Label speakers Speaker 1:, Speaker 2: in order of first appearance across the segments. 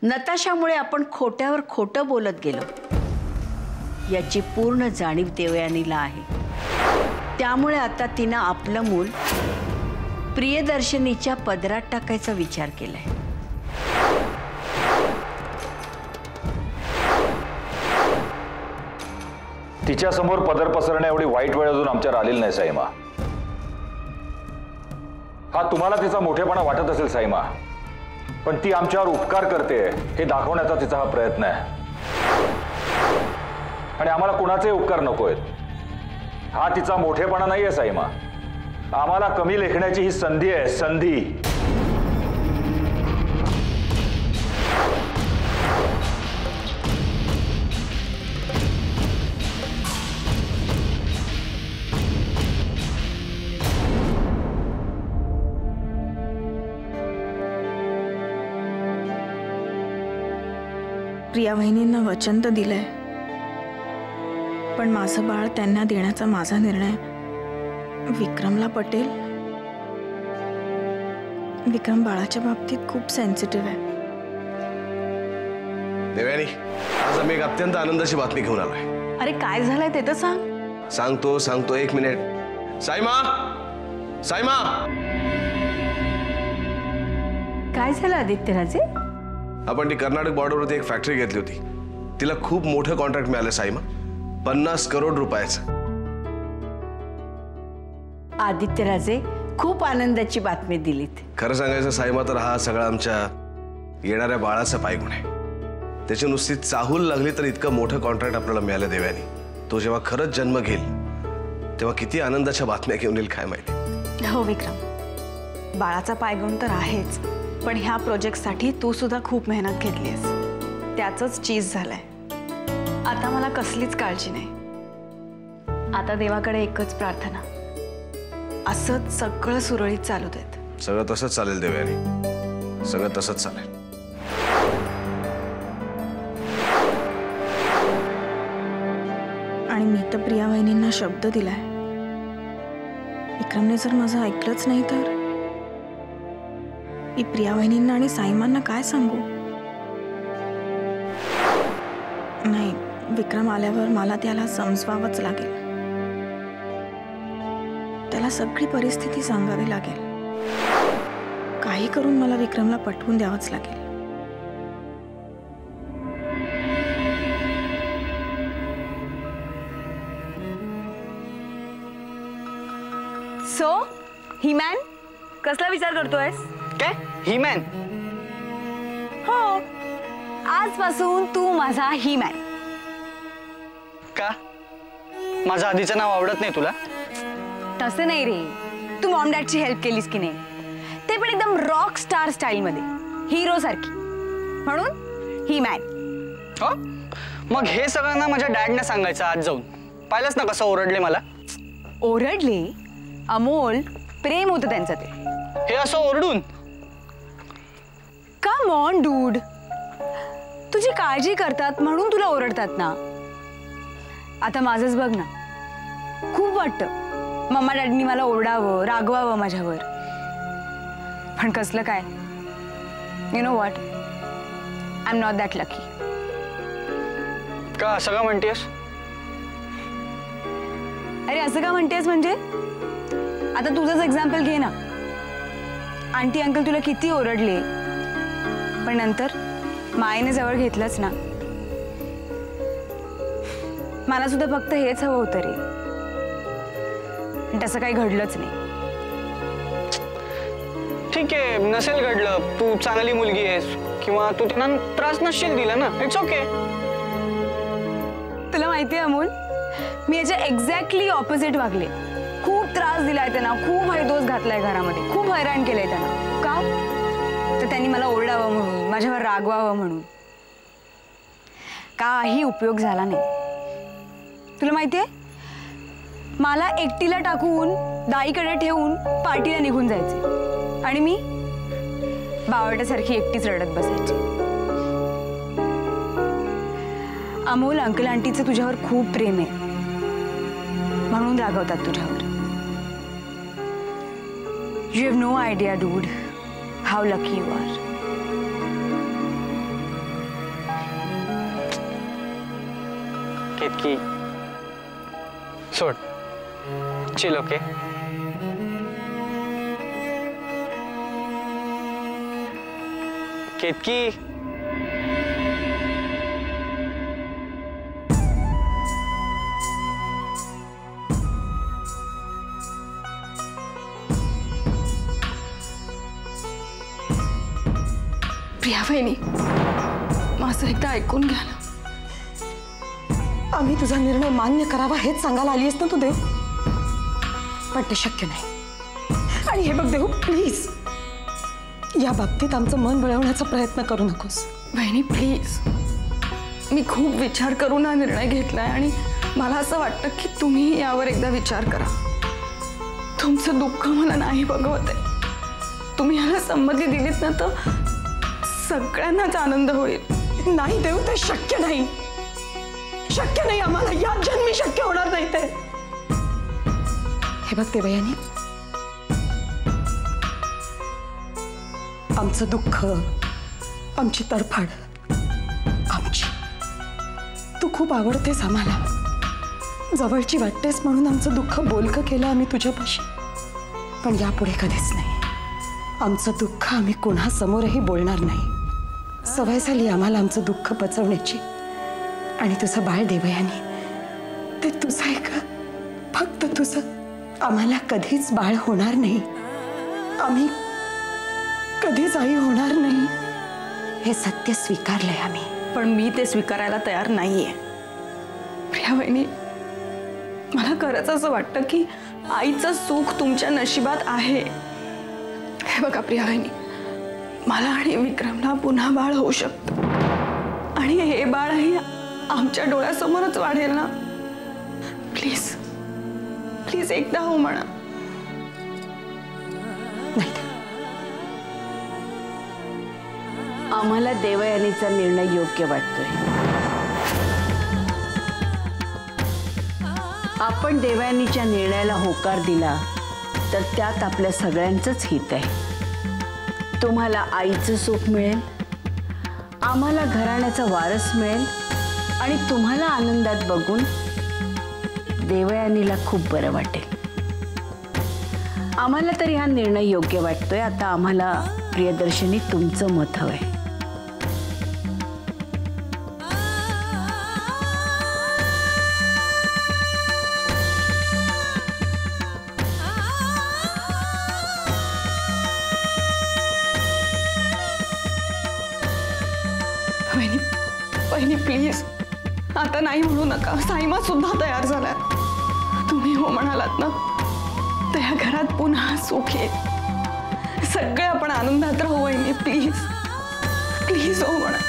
Speaker 1: नताशामुळे आपण खोट्यावर खोटं बोलत गेलो याची पूर्ण जाणीव देवयानीला आहे। त्यामुळे आता तिनं आपलं मूल प्रियदर्शनीच्या पदरात टाकायचा विचार केलाय।
Speaker 2: तिच्या समोर पदर पसरण्या एवढी वाईट वेळ अजून आमच्यावर आलेली नाही साईमा। हा तुम्हाला तिचा मोठेपणा वाटत असेल साईमा, पण ती आमच्यावर उपकार करते हे दाखवण्याचा तिचा हा प्रयत्न आहे। आणि आम्हाला कुणाचे उपकार नकोयत, हा तिचा मोठेपणा नाहीये साईमा। आम्हाला कमी लेखण्याची ही संधी आहे, संधी।
Speaker 3: प्रिया वहिनींना वचन तर दिलंय, पण माझं बाळ त्यांना देण्याचा माझा निर्णय विक्रमला पटेल। विक्रम बाळाच्या बाबतीत खूप सेन्सिटिव्ह आहे।
Speaker 4: देवयानी, आज आम्ही एक अत्यंत आनंदाची बातमी घेऊन आलोय।
Speaker 3: अरे काय झालंय ते तर सांग।
Speaker 4: सांगतो एक मिनिट। साईमा, साईमा,
Speaker 1: काय झालं आदित्यराजे?
Speaker 4: आपण ती कर्नाटक बॉर्डरवरती एक फॅक्टरी घेतली होती, तिला खूप मोठं कॉन्ट्रॅक्ट मिळालं साईमा, 50 करोड रुपयाचं।
Speaker 1: आदित्यराजे, खूप आनंदाची बातमी दिलीत।
Speaker 4: खरं सांगायचं साईमा तर हा सगळा आमच्या येणाऱ्या बाळाचा पायगुण आहे। त्याची नुसती चाहूल लागली तर इतकं मोठं कॉन्ट्रॅक्ट आपल्याला मिळालं देवयानी। तो जेव्हा खरंच जन्म घेईल तेव्हा किती आनंदाच्या बातम्या घेऊन येईल काय माहिती।
Speaker 3: हो विक्रम, बाळाचा पायगुण तर आहेच, पण ह्या प्रोजेक्टसाठी तू सुद्धा खूप मेहनत घेतलीस, त्याचंच चीज झालंय। आता मला कसलीच काळजी नाही। आता देवाकडे एकच प्रार्थना, असंच सगळं सुरळीत चालू देत।
Speaker 4: सगळं तसंच चालेल देवयानी, सगळं तसंच चालेल।
Speaker 3: आणि मी तर प्रिया वहिनींना शब्द दिलाय, विक्रमने जर माझं ऐकलंच नाही तर मी प्रिया वहिनींना आणि साईमांना काय सांगू? नाही, विक्रम आल्यावर मला त्याला समजवावंच लागेल। त्याला सगळी परिस्थिती सांगावी लागेल। काही करून मला विक्रमला पटवून द्यावंच लागेल।
Speaker 5: सो ही-मॅन, कसला विचार करतोयस?
Speaker 6: काय ही-मॅन?
Speaker 5: हो, आजपासून तू माझा ही-मॅन।
Speaker 6: का? माझं आधीचं नाव आवडत नाही तुला?
Speaker 5: तसं नाही रे, तू मॉम डॅडची हेल्प केलीस की नाही, ते पण एकदम रॉक स्टार स्टाईल मध्ये, हिरो सारखी, म्हणून ही-मॅन।
Speaker 6: हो, मग हे सगळं ना माझ्या डॅडने सांगायचं आज जाऊन। पाहिलंच ना कसं ओरडले मला।
Speaker 5: ओरडले? अमोल, प्रेम होतं त्यांचं ते।
Speaker 6: हे असं ओरडून?
Speaker 5: कम ऑन डूड, तुझी काळजी करतात म्हणून तुला ओरडतात ना। आता माझंच बघ ना, खूप वाटतं मम्मा डॅडनी मला ओरडावं, रागवावं माझ्यावर, पण कसलं काय, you know what, I am not that lucky.
Speaker 6: का असं का म्हणतेस?
Speaker 5: अरे असं का म्हणतेस म्हणजे, आता तुझंच एक्झाम्पल घे ना। आंटी अंकल तुला किती ओरडले, पण नंतर मायेने जवळ घेतलंच ना। मला सुद्धा फक्त हेच हवं होतं रे, तसं काही घडलंच नाही।
Speaker 6: ठीक आहे, नसेल घडलं, तू चांगली मुलगी आहेस किंवा तू त्यांना त्रास नसेल दिला ना, इट्स ओके।
Speaker 5: तुला माहितीये अमोल, मी याच्या एक्झॅक्टली ऑपोजिट वागले। खूप त्रास दिलाय त्यांना, खूप हैदोस घातलाय घरामध्ये, खूप हैराण केलंय त्यांना। का? तर त्यांनी मला ओरडावं म्हणून, माझ्यावर रागवावं म्हणून। काही उपयोग झाला नाही। तुला माहितीये, मला एकटीला टाकून दाईकडे ठेवून पार्टीला निघून जायचे आणि मी बावळट्यासारखी एकटीच रडत बसायची। अमोल, अंकल आंटीचं तुझ्यावर खूप प्रेम आहे म्हणून रागवतात तुझ्यावर। You have no idea, dude, how lucky you are.
Speaker 6: Ketaki, सोड, चिल. ओके, केतकी.
Speaker 3: प्रिया वहिनी, माझं एकदा ऐकून घ्या ना. आम्ही तुझा निर्णय मान्य करावा हेच सांगायला आलीस ना तू देव, पण ते शक्य नाही. आणि हे बघ देव, प्लीज या बाबतीत आमचं मन वळवण्याचा प्रयत्न करू नकोस. वहिनी प्लीज, मी खूप विचार करून हा निर्णय घेतलाय आणि मला असं वाटतं की तुम्ही यावर एकदा विचार करा. तुमचं दुःख मला नाही बघवत आहे. तुम्ही याला संमती दिलीत ना तर सगळ्यांनाच आनंद होईल. नाही देव, ते शक्य नाही, शक्य नाही. आम्हाला या जन्मी शक्य होणार नाही ते. हे बघ देवयानी, आमचं दुःख, आमची तडफड, आमची तू खूप आवडतेस आम्हाला, जवळची वाटतेस म्हणून आमचं दुःख बोलकं केलं आम्ही तुझ्यापाशी. पण यापुढे कधीच नाही. आमचं दुःख आम्ही कोणासमोरही बोलणार नाही. सवय झाली आम्हाला आमचं दुःख पचवण्याची. आणि तुझं बाळ देवयानी, ते तुझं आहे का? फक्त तुझं. आम्हाला कधीच बाळ होणार नाही, आम्ही कधीच आई होणार नाही, हे सत्य स्वीकारलंय आम्ही. पण मी ते स्वीकारायला तयार नाहीये. प्रिया वहिनी, मला खरंच असं वाटतं की आईचं सुख तुमच्या नशिबात आहे. हे बघा प्रिया वहिनी, मला आणि विक्रमला पुन्हा बाळ होऊ शकतं आणि हे बाळही आमच्या डोळ्यासमोरच वाढेल ना. प्लीज प्लीज एकदा हो म्हणा. नाही,
Speaker 1: आम्हाला देवयानीचा निर्णय योग्य वाटतोय. आपण देवयानीच्या निर्णयाला होकार दिला तर त्यात आपल्या सगळ्यांचंच हित आहे. तुम्हाला आईचं सुख मिळेल, आम्हाला घराण्याचा वारस मिळेल आणि तुम्हाला आनंदात बघून देवयानीला खूप बरं वाटेल. आम्हाला तरी हा निर्णय योग्य वाटतोय. आता आम्हाला प्रियदर्शनी तुमचं मत हवंय.
Speaker 3: वहिनी प्लीज, आता नाही म्हणू नका. साईमा सुद्धा तयार झालाय. तुम्ही हो म्हणालात ना तर या घरात पुन्हा सुख येईल. सगळे आपण आनंदात राहू. वहिनी प्लीज प्लीज हो म्हणा.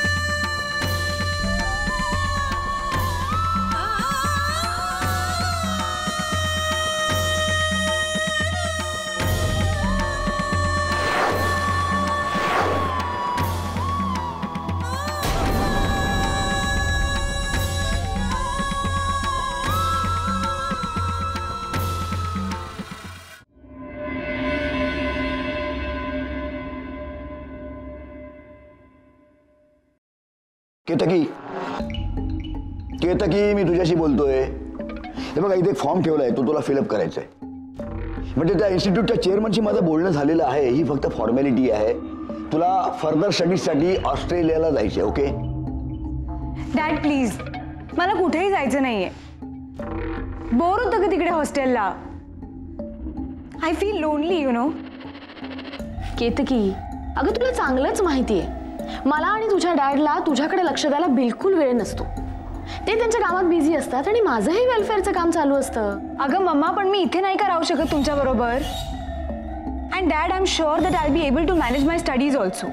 Speaker 7: केतकी, केतकी, मी तुझ्याशी बोलतोय. हे बघा, इथे एक फॉर्म ठेवलाय, तो तुला फिलअप करायचा आहे. म्हणजे त्या इन्स्टिट्यूटच्या चेअरमनशी माझं बोलणं झालेलं आहे. ही फक्त फॉर्मॅलिटी आहे. तुला फर्दर स्टडीजसाठी ऑस्ट्रेलियाला जायचंय. ओके
Speaker 5: डॅड प्लीज, मला कुठेही जायचं नाहीये. बोर होतं का तिकडे हॉस्टेलला? I feel lonely, you know.
Speaker 8: Ketaki, अगं तुला चांगलंच माहिती आहे मला आणि तुझ्या डॅडला तुझ्याकडे लक्ष द्यायला बिलकुल वेळ नसतो. ते त्यांच्या कामात बिझी असतात आणि माझंही वेलफेअरचं काम चालू असतं.
Speaker 5: अगं मम्मा, पण मी इथे नाही का राहू शकत तुमच्या बरोबर? And dad, I am sure that I be able to manage my studies also.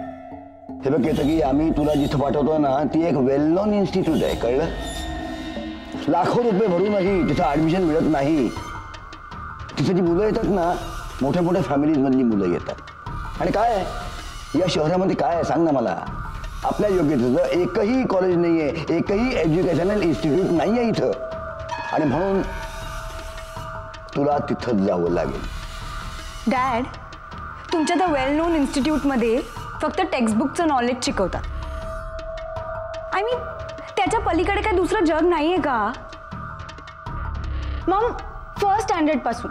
Speaker 7: हे बघ केतकी, आम्ही तुला जिथं पाठवतो ना ती एक वेल नोन इन्स्टिट्यूट आहे, कळलं? लाखो रुपये भरूनही तिथं ऍडमिशन मिळत नाही. तिथे जी मुलं येतात ना, मोठ्या मोठ्या फॅमिलीज मधली मुलं येतात. आणि काय या शहरामध्ये काय आहे सांग ना मला? आपल्या योग्यतेचं एकही कॉलेज नाहीये, एकही एज्युकेशनल इन्स्टिट्यूट नाहीये इथं. आणि म्हणून तुला तिथंच जावं लागेल.
Speaker 5: डॅड, तुमच्या त्या वेल नोन इन्स्टिट्यूटमध्ये फक्त टेक्स्टबुकचं नॉलेज शिकवतात. आय मीन, त्याच्या पलीकडे काय दुसरं जग नाहीये का? मग फर्स्ट स्टँडर्ड पासून,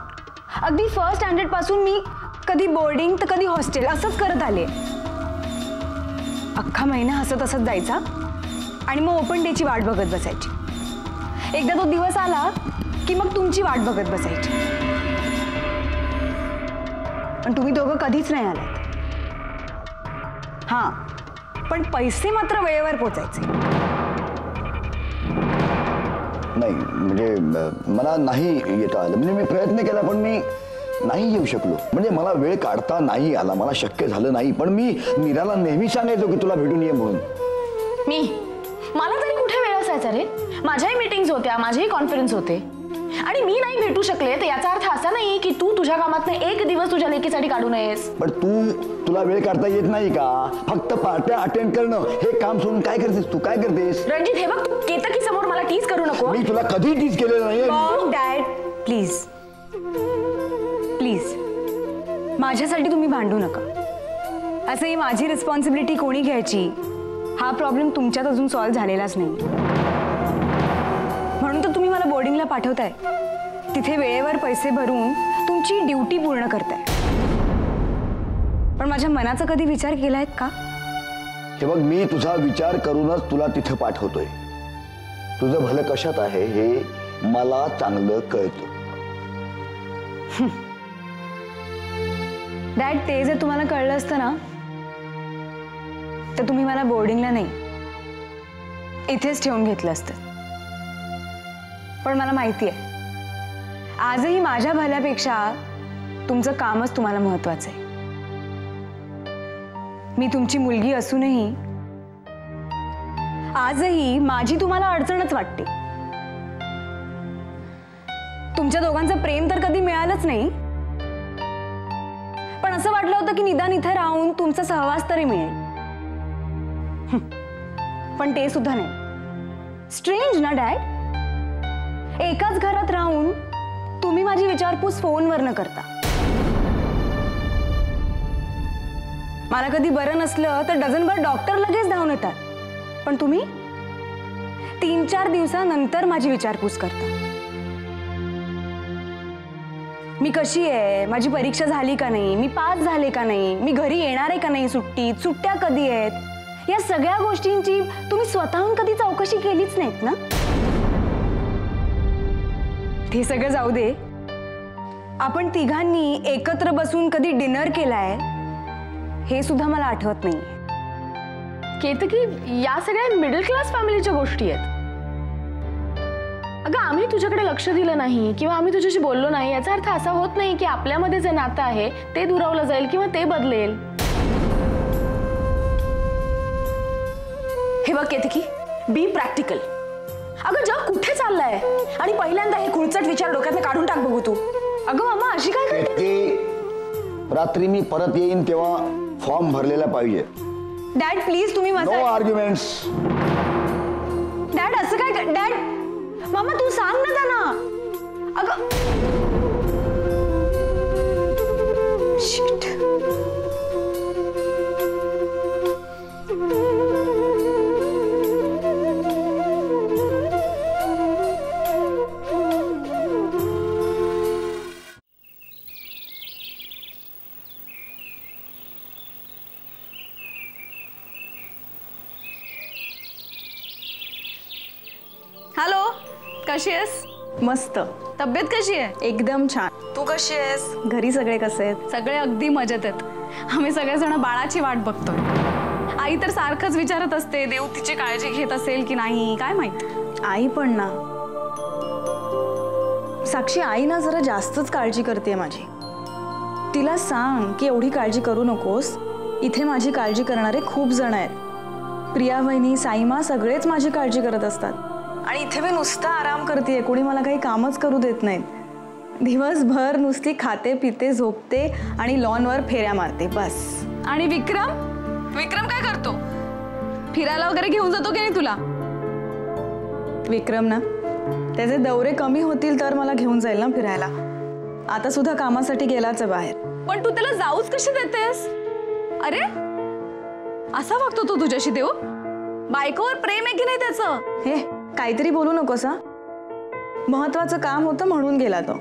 Speaker 5: अगदी फर्स्ट स्टँडर्ड पासून मी कधी बोर्डिंग तर कधी हॉस्टेल असंच करत आले. अख्खा महिना हसत हसत जायचा आणि मग ओपन डेची वाट बघत बसायची. एकदा तो दिवस आला की मग तुमची वाट बघत बसायची. पण तुम्ही दोघं कधीच नाही आलात. हां, पण पैसे मात्र वेळेवर पोचायचे.
Speaker 7: नाही म्हणजे मला नाही येता आलं. म्हणजे मी प्रयत्न केला पण मी नाही येऊ शकलो. म्हणजे मला वेळ काढता नाही आला, मला शक्य झालं नाही. पण मी मीराला नेहमी सांगायचो की तुला भेटून ये म्हणून.
Speaker 8: मला तरी कुठे वेळ असायचा रे. माझ्याही मीटिंग्स होत्या, माझेही कॉन्फरन्स होते. आणि मी नाही भेटू शकले तर याचा अर्थ असा नाही की तू तुझ्या कामातनं एक दिवस तुझ्या लेकीसाठी काढू नयेस.
Speaker 7: पण तुला वेळ काढता येत नाही का? फक्त पार्ट्या अटेंड करणं हे काम सोडून काय करतेस तू? काय करतेस?
Speaker 8: रणजित, हे बघ, तू केतकी समोर मला टीज करू नको.
Speaker 7: मी तुला कधी टीज केलेलं नाहीये.
Speaker 5: डॅड प्लीज प्लीज, माझ्यासाठी तुम्ही भांडू नका. असं ही माझी रिस्पॉन्सिबिलिटी कोणी घ्यायची? हा प्रॉब्लेम तुमच्यात अजून सॉल्व्ह झालेलाच नाही. म्हणून तर तुम्ही मला बोर्डिंगला पाठवताय, तिथे वेळेवर पैसे भरून तुमची ड्युटी पूर्ण करताय. पण माझ्या मनाचा कधी विचार केलाय का?
Speaker 7: हे बघ, मी तुझा विचार करूनच तुला तिथं पाठवतोय. तुझं भलं कशात आहे हे मला चांगलं कळतं.
Speaker 5: डॅड, ते जर तुम्हाला कळलं असतं ना तर तुम्ही मला बोर्डिंगला नाही इथेच ठेवून घेतलं असतं. पण मला माहिती आहे आजही माझ्या भल्यापेक्षा तुमचं कामच तुम्हाला महत्वाचं आहे. मी तुमची मुलगी असूनही आजही माझी तुम्हाला अडचणच वाटते. तुमच्या दोघांचं प्रेम तर कधी मिळालंच नाही, पण असं वाटलं होतं की निदान इथे राहून तुमचा सहवास तरी मिळेल. पण ते सुद्धा नाही. स्ट्रेंज ना डॅड, एकाच घरात राहून तुम्ही माझी विचारपूस फोनवर न करता. मला कधी बरं नसलं तर डझनभर डॉक्टर लगेच धावून येतात, पण तुम्ही 3-4 दिवसानंतर माझी विचारपूस करता. मी कशी आहे, माझी परीक्षा झाली का नाही, मी पास झाले का नाही, मी घरी येणार आहे का नाही सुट्टीत, सुट्ट्या कधी आहेत, या सगळ्या गोष्टींची तुम्ही स्वतःहून कधी चौकशी केलीच नाहीत ना. ते सगळं जाऊ दे, आपण तिघांनी एकत्र बसून कधी डिनर केलाय हे सुद्धा मला आठवत नाही.
Speaker 8: केतकी, या सगळ्या मिडल क्लास फॅमिलीच्या गोष्टी आहेत. अगं, आम्ही तुझ्याकडे लक्ष दिलं नाही किंवा आम्ही तुझ्याशी बोललो नाही याचा अर्थ असा होत नाही की आपल्यामध्ये जे नातं आहे ते दुरावलं जाईल किंवा ते बदलेल. हे बघ केतकी, बी प्रॅक्टिकल. अगं, जग कुठे चाललंय आणि पहिल्यांदा हे खुळचट विचार डोक्यातनं काढून टाक बघू तू. अगं मामा, अशी काय करते?
Speaker 7: रात्री मी परत येईन तेव्हा फॉर्म भरलेला पाहिजे.
Speaker 5: डॅड प्लीज, तुम्ही
Speaker 7: नो आर्ग्युमेंट्स.
Speaker 5: डॅड असं काय? डॅड, मामा तू सांग ना त्यांना. अगं शिट.
Speaker 3: हॅलो, कशी आहेस?
Speaker 5: मस्त.
Speaker 3: तब्येत कशी आहे?
Speaker 5: एकदम छान.
Speaker 3: तू कशी आहेस?
Speaker 5: घरी सगळे कसे आहेत?
Speaker 3: सगळे अगदी मजेत आहेत. आम्ही सगळेजण बाळाची वाट बघतोय. आई तर सारखंच विचारत असते देव तिची काळजी घेत असेल की नाही, काय माहित.
Speaker 5: आई पण ना साक्षी, आई ना जरा जास्तच काळजी करते माझी. तिला सांग की एवढी काळजी करू नकोस, इथे माझी काळजी करणारे खूप जण आहेत. प्रिया वहिनी, साईमा सगळेच माझी काळजी करत असतात आणि इथे मी नुसता आराम करते. कोणी मला काही कामच करू देत नाहीत. दिवसभर नुसती खाते पिते झोपते आणि लॉनवर फेऱ्या मारते बस.
Speaker 3: आणि विक्रम काय करतो? फिरायला वगैरे घेऊन जातो की नाही तुला?
Speaker 5: विक्रम ना, त्याचे दौरे कमी होतील तर मला घेऊन जाईल ना फिरायला. आता सुद्धा कामासाठी गेलाच आहे बाहेर.
Speaker 3: पण तू त्याला जाऊच कशी देतेस? अरे, असा वागतो तो तुझ्याशी देव? बायकोवर प्रेम आहे की नाही त्याचं?
Speaker 5: हे काहीतरी बोलू नकोस हा.
Speaker 3: महत्वाचं काम होतं म्हणून गेला तो.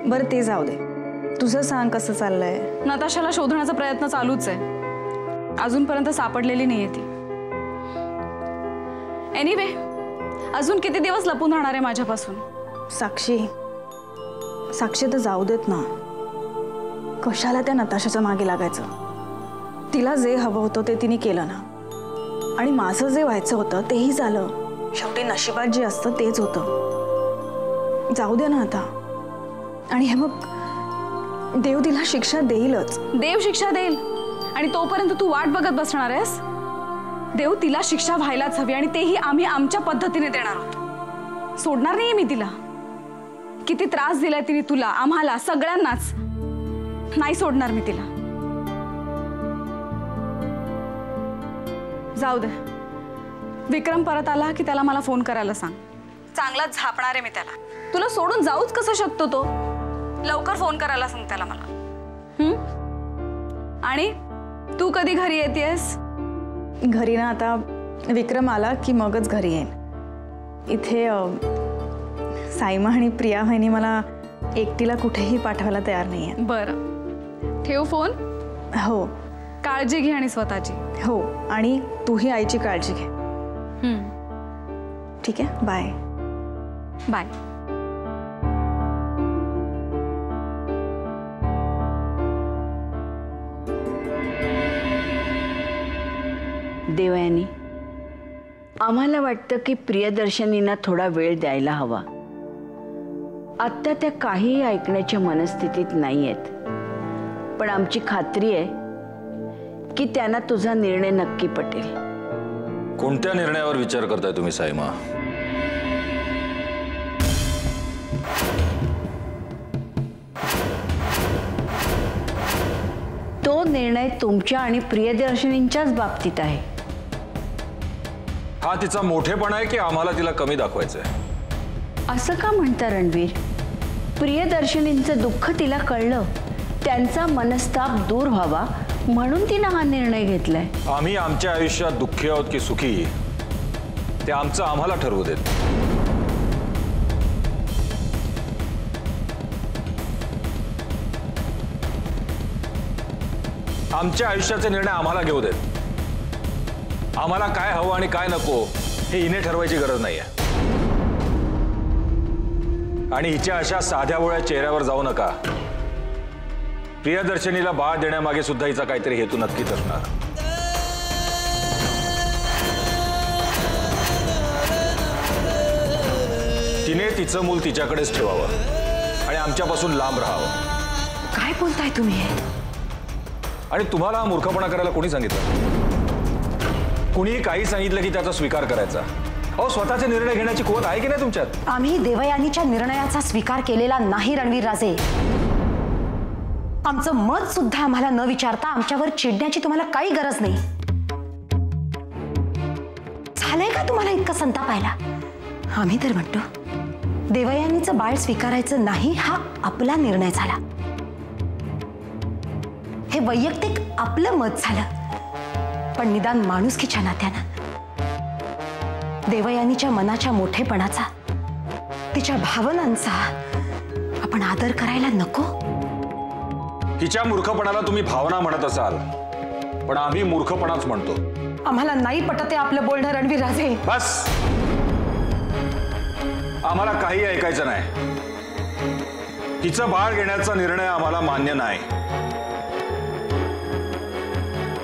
Speaker 3: बरं ते जाऊ दे, तुझं सांग कसं चाललंय.
Speaker 5: नताशाला शोधण्याचा प्रयत्न चालूच आहे. अजूनपर्यंत सापडलेली नाहीये ती. एनिवे, अजून किती दिवस लपून राहणार आहे माझ्यापासून?
Speaker 3: साक्षी तर जाऊ देत ना. कशाला त्या नताशाच्या मागे लागायचं? तिला जे हवं होतं ते तिने केलं ना, आणि माझं जे व्हायचं होतं तेही झालं. शेवटी नशिबात जे असतं तेच होतं. जाऊ दे ना आता. आणि हे बघ, देव तिला शिक्षा देईलच.
Speaker 5: देव शिक्षा देईल आणि तोपर्यंत तू वाट बघत बसणार आहेस? देव तिला शिक्षा व्हायलाच हवी, आणि तेही आम्ही आमच्या पद्धतीने देणार आहोत. सोडणार नाहीये मी तिला. किती त्रास दिलाय तिने तुला, आम्हाला, सगळ्यांनाच. नाही सोडणार मी तिला. जाऊ दे. विक्रम परत आला की त्याला मला फोन करायला सांग. चांगला झापणार आहे मी त्याला. तुला सोडून जाऊच कसं शकतो तो? लवकर फोन करायला सांग त्याला मला. आणि तू कधी घरी येतेस?
Speaker 3: घरी ना आता विक्रम आला की मगच घरी येईन. इथे साईमा आणि प्रिया वहिनी मला एकटीला कुठेही पाठवायला तयार नाही आहे.
Speaker 5: बरं, ठेव फोन.
Speaker 3: हो.
Speaker 5: काळजी घे आणि स्वतःची.
Speaker 3: हो, आणि तूही आईची काळजी घे. ठीक आहे, बाय.
Speaker 5: बाय.
Speaker 1: देवयानी, आम्हाला वाटतं की प्रियदर्शनींना थोडा वेळ द्यायला हवा. आत्ता त्या काहीही ऐकण्याच्या मनस्थितीत नाही आहेत, पण आमची खात्री आहे की त्यांना तुझा निर्णय नक्की पटेल.
Speaker 2: कोणत्या निर्णयावर विचार करताय तुम्ही साईमा?
Speaker 1: तो निर्णय तुमच्या आणि प्रियदर्शनींच्याच बाबतीत आहे.
Speaker 2: हा तिचा मोठेपणा आहे की आम्हाला तिला कमी दाखवायचंय?
Speaker 1: असं का म्हणता रणवीर? प्रियदर्शनींचं दुःख तिला कळलं, त्यांचा मनस्ताप दूर व्हावा म्हणून तिनं हा निर्णय घेतलाय.
Speaker 2: आम्ही आमच्या आयुष्यात दुःखी आहोत की सुखी ते आमचं आम्हाला ठरवू देत. आमच्या आयुष्याचे निर्णय आम्हाला घेऊ देत. आम्हाला काय हवं आणि काय नको हे हिने ठरवायची गरज नाहीये. आणि हिच्या अशा साध्या भोळ्या चेहऱ्यावर जाऊ नका. प्रियदर्शनीला बाळ देण्यामागे सुद्धा हिचा काहीतरी हेतू नक्कीच असणार. तिने तिचं मूल तिच्याकडेच ठेवावं आणि आमच्यापासून लांब राहावं.
Speaker 8: काय बोलताय तुम्ही?
Speaker 2: आणि तुम्हाला मूर्खपणा करायला कोणी सांगितलं? कुणीही काही सांगितलं की त्याचा स्वीकार करायचा? अहो, स्वतःचे निर्णय घेण्याची कुवत आहे की नाही तुमच्यात?
Speaker 9: आम्ही देवयानीच्या निर्णयाचा स्वीकार केलेला नाही रणवीर राजे. आमचं मत सुद्धा आम्हाला न विचारता आमच्यावर चिडण्याची तुम्हाला काही गरज नाही. झालंय का तुम्हाला इतकं संतापायला? आम्ही तर म्हणतो देवयानीचं बाळ स्वीकारायचं नाही हा आपला निर्णय झाला. हे वैयक्तिक आपलं मत झालं, पण निदान माणुसकीच्या नात्यानं देवयानीच्या मनाच्या मोठेपणाचा, तिच्या भावनांचा आपण आदर करायला नको?
Speaker 2: हिच्या मूर्खपणाला तुम्ही भावना म्हणत असाल, पण आम्ही मूर्खपणाच म्हणतो.
Speaker 9: आम्हाला नाही पटत आपलं बोलणं रणवीर राजे.
Speaker 2: बस, आम्हाला काही ऐकायचं नाही. तिचं बाळ घेण्याचा निर्णय आम्हाला मान्य नाही.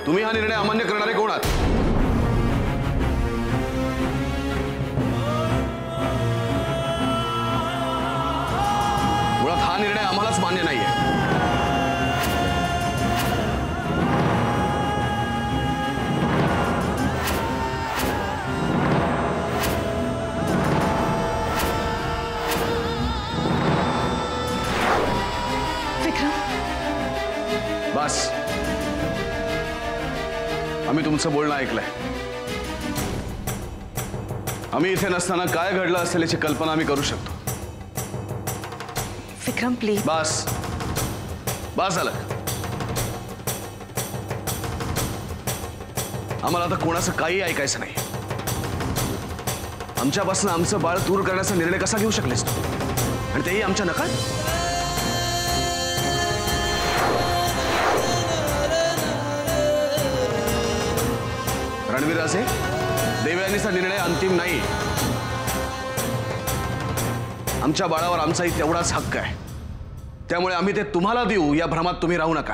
Speaker 4: तुम्ही हा निर्णय अमान्य करणारे कोण आहात? मुळात हा निर्णय आम्हालाच मान्य नाहीये. बस, आम्ही तुमचं बोलणं ऐकलंय. आम्ही इथे नसताना काय घडलं असेल याची कल्पना आम्ही करू शकतो.
Speaker 3: विक्रम प्लीज.
Speaker 4: बस बस झालं. आम्हाला आता कोणाचं काही ऐकायचं नाही. आमच्यापासून आमचं बाळ दूर करण्याचा निर्णय कसा घेऊ शकलेस तू, आणि तेही आमच्या नकळत? रणवीरराजे, देवयानीचा निर्णय अंतिम नाही. आमच्या बाळावर आमचाही तेवढाच हक्क आहे. त्यामुळे आम्ही ते तुम्हाला देऊ या भ्रमात तुम्ही राहू नका.